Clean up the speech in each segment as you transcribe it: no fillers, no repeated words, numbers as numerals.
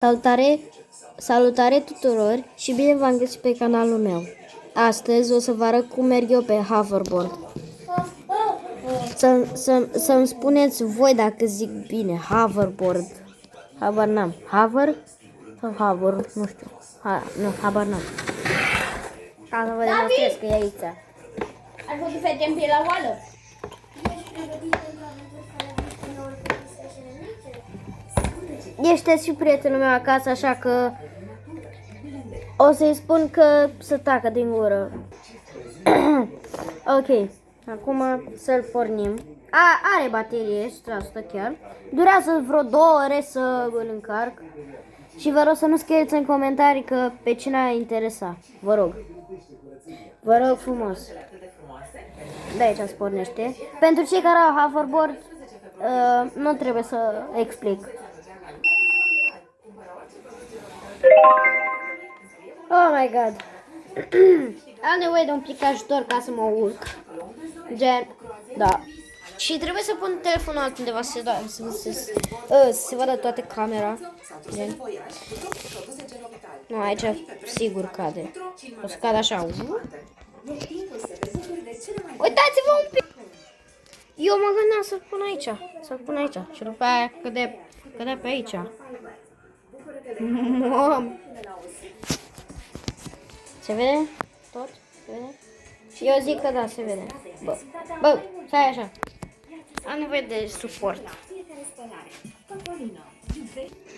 Salutare, salutare tuturor și bine v-am găsit pe canalul meu. Astăzi o să vă arăt cum merg eu pe hoverboard. Să-mi spuneți voi dacă zic bine, hoverboard. Habar n-am. Hover sau hover, nu știu. Nu, habar n-am. Ca să vă demonstrez că e aici. Ai făcut fete în pielea oală? Este și prietenul meu acasă, așa că o să-i spun că să tacă din gură. Ok, acum să-l pornim. Are baterie, 100% chiar. Durează vreo 2 ore să îl încarc. Și vă rog să nu scrieți în comentarii că pe cine a interesa. Vă rog. Vă rog frumos. De aici se pornește. Pentru cei care au hoverboard, nu trebuie să explic. Oh my god. Am nevoie de un pic ajutor ca să mă urc. Gen, da. Și trebuie să pun telefonul altundeva să se vadă toată camera. Gen. Nu, aici sigur cade. O să cad așa. Uitați-vă un pic. Eu mă gândeam să-l pun aici. Să-l pun aici. Și după aia cădea pe aici. Se vede? Tot? Se vede? Și eu zic că da, se vede. Bă, stai așa. Am nevoie de suport.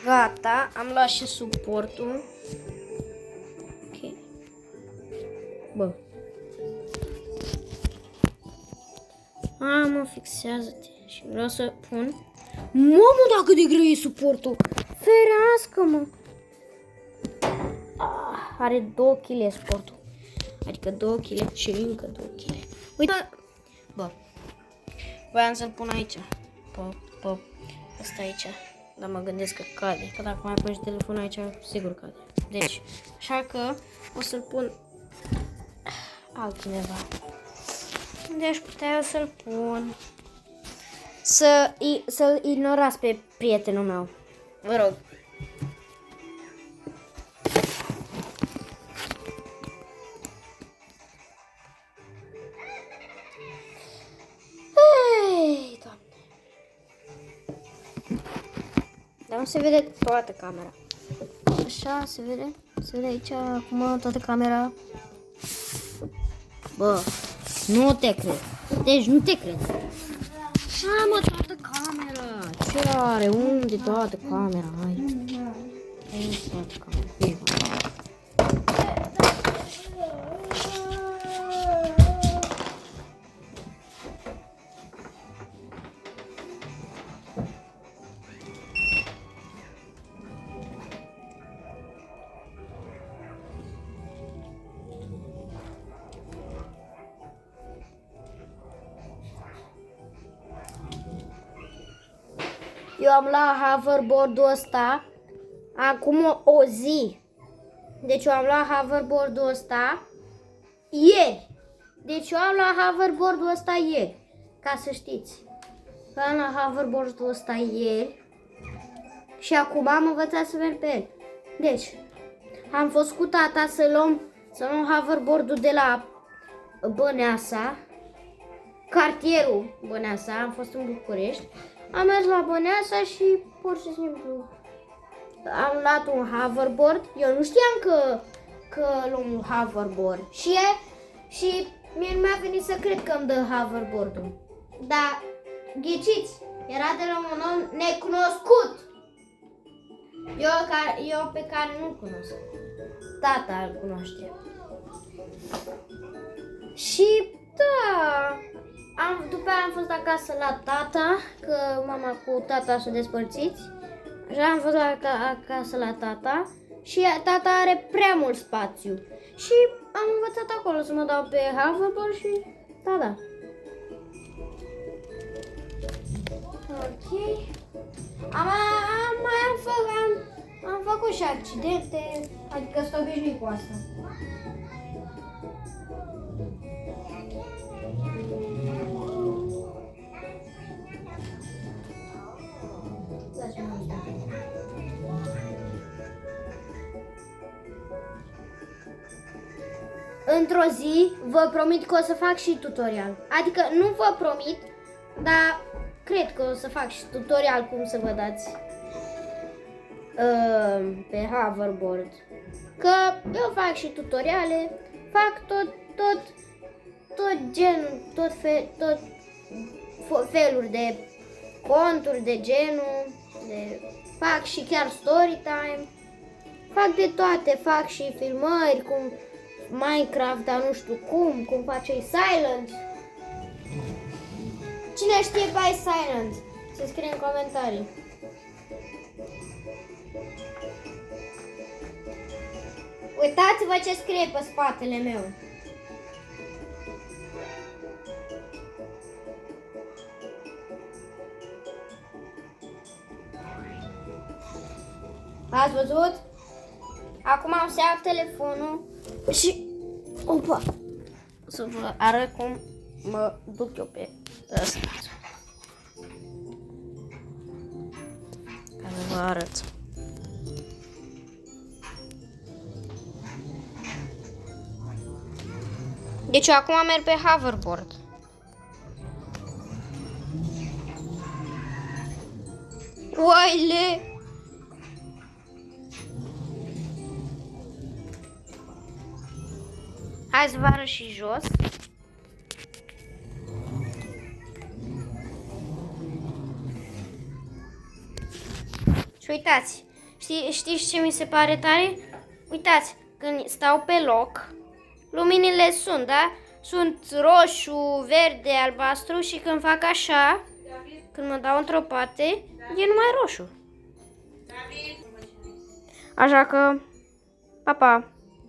Gata, am luat și suportul. Ok. Bă. Mă, fixează-te. Și vreau să pun. Mamă, dacă de greu e suportul. Ferească-mă. Are 2 kg suportul. Adică 2 kg și încă 2 kg. Uite. Bă. Voiam să-l pun aici. Asta aici. Dar mă gândesc că cade. Că dacă mai pun și telefonul aici, sigur cade. Deci, așa că o să-l pun altundeva. Unde aș putea eu să-l pun? Să-l ignorați pe prietenul meu. Vă rog. Dar nu se vede toată camera. Așa, se vede? Se vede aici acum toată camera. Bă, nu te cred. Deci nu te cred. Mă, toată camera. Ce are? Unde toată camera? Hai. Unde toată camera? Eu am luat hoverboard-ul ăsta acum o zi. Deci eu am luat hoverboard-ul ăsta ieri. Deci eu am luat hoverboard-ul ăsta ieri. Ca să știți. Am luat hoverboard-ul ăsta ieri. Și acum am învățat să merg pe el. Deci, am fost cu tata să luăm hoverboard-ul de la Băneasa. Cartierul Băneasa. Am fost în București. Am mers la Băneasa și pur și simplu am luat un hoverboard. Eu nu știam că luăm un hoverboard. Și mie nu mi-a venit să cred că îmi dă hoverboard-ul. Dar ghiciți, era de la un om necunoscut. Eu pe care nu cunosc. Tata îl cunoaște. Și da, după aia am fost acasă la tata, că mama cu tata s-a despărțit. Așa am fost acasă la tata și tata are prea mult spațiu. Și am învățat acolo să mă dau pe hoverboard și da. Ok. Am făcut și accidente, adică sunt obișnuit cu asta. într-o zi vă promit că o să fac și tutorial. Adică nu vă promit, dar cred că o să fac și tutorial cum să vă dați pe hoverboard. Că eu fac și tutoriale, fac tot genul, tot feluri de conturi de genul, fac și chiar story time, fac de toate, fac și filmări cum Minecraft, dar nu știu cum face Silent. Cine știe pe Silent? Să scrie în comentarii. Uitați-vă ce scrie pe spatele meu. Ați văzut? Acum am să iau telefonul și opa, să vă arăt cum mă duc eu pe ăsta. Ca să vă arăt. Deci eu acum merg pe hoverboard. Oile! Hai să vă arăt și jos. Și uitați, știți ce mi se pare tare? Uitați, când stau pe loc, luminile sunt, da? Sunt roșu, verde, albastru și când fac așa, când mă dau într-o parte, e numai roșu. Așa că, pa, pa!